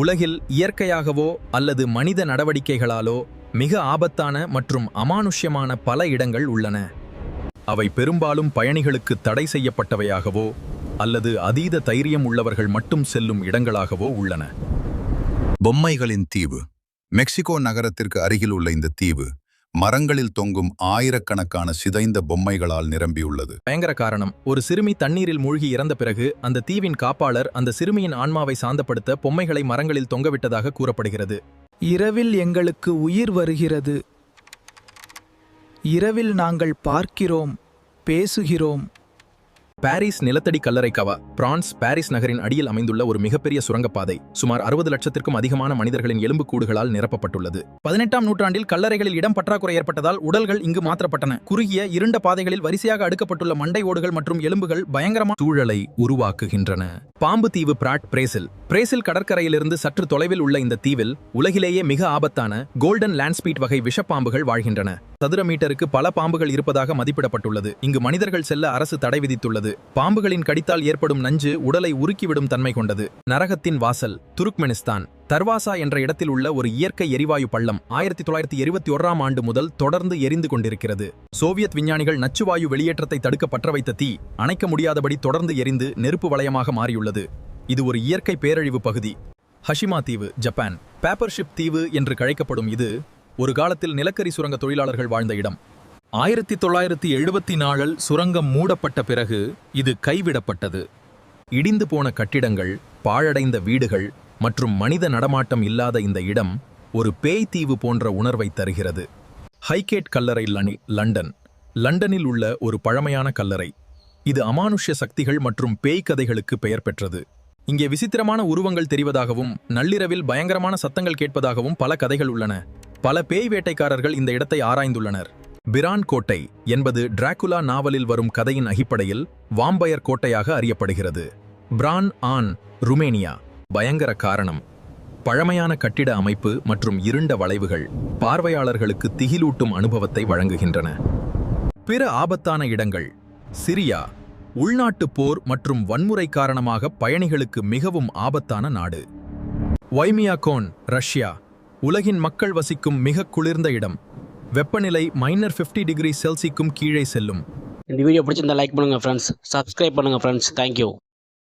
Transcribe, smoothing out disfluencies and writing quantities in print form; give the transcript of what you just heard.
உலகில் இயற்கையாகவோ அல்லது மனித நடவடிக்கைகளாலோ மிக ஆபத்தான மற்றும் அமானுஷ்யமான பல இடங்கள் உள்ளன. அவை பெரும்பாலும் பயணிகளுக்கு தடை செய்யப்பட்டவையாகவோ அல்லது அதீத தைரியம் உள்ளவர்கள் மட்டும் செல்லும் இடங்களாகவோ உள்ளன. பொம்மைகளின் தீவு. மெக்சிகோ நகரத்திற்கு அருகில் உள்ள இந்த தீவு மரங்களில் தொங்கும் ஆயிரக்கணக்கான சிதைந்த பொம்மைகளால் நிரம்பியுள்ளது. பயங்கர காரணம், ஒரு சிறுமி தண்ணீரில் மூழ்கி இறந்த பிறகு அந்த தீவின் காப்பாளர் அந்த சிறுமியின் ஆன்மாவை சாந்தப்படுத்த பொம்மைகளை மரங்களில் தொங்கவிட்டதாக கூறப்படுகிறது. இரவில் எங்களுக்கு உயிர் வருகிறது. இரவில் நாங்கள் பார்க்கிறோம், பேசுகிறோம். பாரிஸ் நிலத்தடி கல்லறை கவா பிரான்ஸ் பாரிஸ் நகரின் அடியில் அமைந்துள்ள ஒரு மிகப்பெரிய சுரங்கப்பாதை சுமார் 60 லட்சத்திற்கும் அதிகமான மனிதர்களின் எலும்புக்கூடுகளால் நிரப்பப்பட்டுள்ளது. 18ஆம் நூற்றாண்டில் கல்லறைகளில் இடம் பற்றாக்குறை ஏற்பட்டதால் உடல்கள் இங்கு மாற்றப்பட்டன. குறுகிய இருண்ட பாதைகளில் வரிசையாக அடுக்கப்பட்டுள்ள மண்டை ஓடுகள் மற்றும் எலும்புகள் பயங்கரமான சூழலை உருவாக்குகின்றன. பாம்பு தீவு பிராட் பிரேசில். பிரேசில் கடற்கரையிலிருந்து சற்று தொலைவில் உள்ள இந்த தீவில் உலகிலேயே மிக ஆபத்தான கோல்டன் லேண்ட்ஸ்பீட் வகை விஷப்பாம்புகள் வாழ்கின்றன. சதுர மீட்டருக்கு பல பாம்புகள் இருப்பதாக மதிப்பிடப்பட்டுள்ளது. இங்கு மனிதர்கள் செல்ல அரசு தடை விதித்துள்ளது. பாம்புகளின் கடித்தால் ஏற்படும் நஞ்சு உடலை உருக்கிவிடும் தன்மை கொண்டது. நரகத்தின் வாசல் துருக்மெனிஸ்தான் தர்வாசா என்ற இடத்தில் உள்ள ஒரு இயற்கை எரிவாயு பள்ளம் 1921ஆம் ஆண்டு முதல் தொடர்ந்து எரிந்து கொண்டிருக்கிறது. சோவியத் விஞ்ஞானிகள் நச்சுவாயு வெளியேற்றத்தை தடுக்க பற்ற வைத்த தீ அணைக்க முடியாதபடி தொடர்ந்து எரிந்து நெருப்பு வளையமாக மாறியுள்ளது. இது ஒரு இயற்கை பேரழிவு பகுதி. ஹஷிமா தீவு ஜப்பான். பேப்பர்ஷிப் தீவு என்று கழைக்கப்படும் இது ஒரு காலத்தில் நிலக்கரி சுரங்க தொழிலாளர்கள் வாழ்ந்த இடம். 1974இல் சுரங்கம் மூடப்பட்ட பிறகு இது கைவிடப்பட்டது. இடிந்து போன கட்டிடங்கள், பாழடைந்த வீடுகள் மற்றும் மனித நடமாட்டம் இல்லாத இந்த இடம் ஒரு பேய் தீவு போன்ற உணர்வை தருகிறது. ஹைகேட் கல்லறை லண்டன். லண்டனில் உள்ள ஒரு பழமையான கல்லறை. இது அமானுஷ்ய சக்திகள் மற்றும் பேய் கதைகளுக்கு பெயர் பெற்றது. இங்கே விசித்திரமான உருவங்கள் தெரிவதாகவும் நள்ளிரவில் பயங்கரமான சத்தங்கள் கேட்பதாகவும் பல கதைகள் உள்ளன. பல பேய் வேட்டைக்காரர்கள் இந்த இடத்தை ஆராய்ந்துள்ளனர். பிரான் கோட்டை என்பது டிராகுலா நாவலில் வரும் கதையின் அடிப்படையில் வாம்பயர் கோட்டையாக அறியப்படுகிறது. பிரான் ஆன் ருமேனியா. பயங்கர காரணம், பழமையான கட்டிட அமைப்பு மற்றும் இருண்ட வளைவுகள் பார்வையாளர்களுக்கு திகிலூட்டும் அனுபவத்தை வழங்குகின்றன. பிற ஆபத்தான இடங்கள். சிரியா. உள்நாட்டு போர் மற்றும் வன்முறை காரணமாக பயணிகளுக்கு மிகவும் ஆபத்தான நாடு. வைமியாகோன் ரஷ்யா. உலகின் மக்கள் வசிக்கும் மிக குளிர்ந்த இடம். வெப்பநிலை -50°C கீழே செல்லும். இந்த வீடியோ பிடிச்சிருந்தா லைக் பண்ணுங்க ஃப்ரெண்ட்ஸ், சப்ஸ்கிரைப் பண்ணுங்க ஃப்ரெண்ட்ஸ். தேங்க்யூ.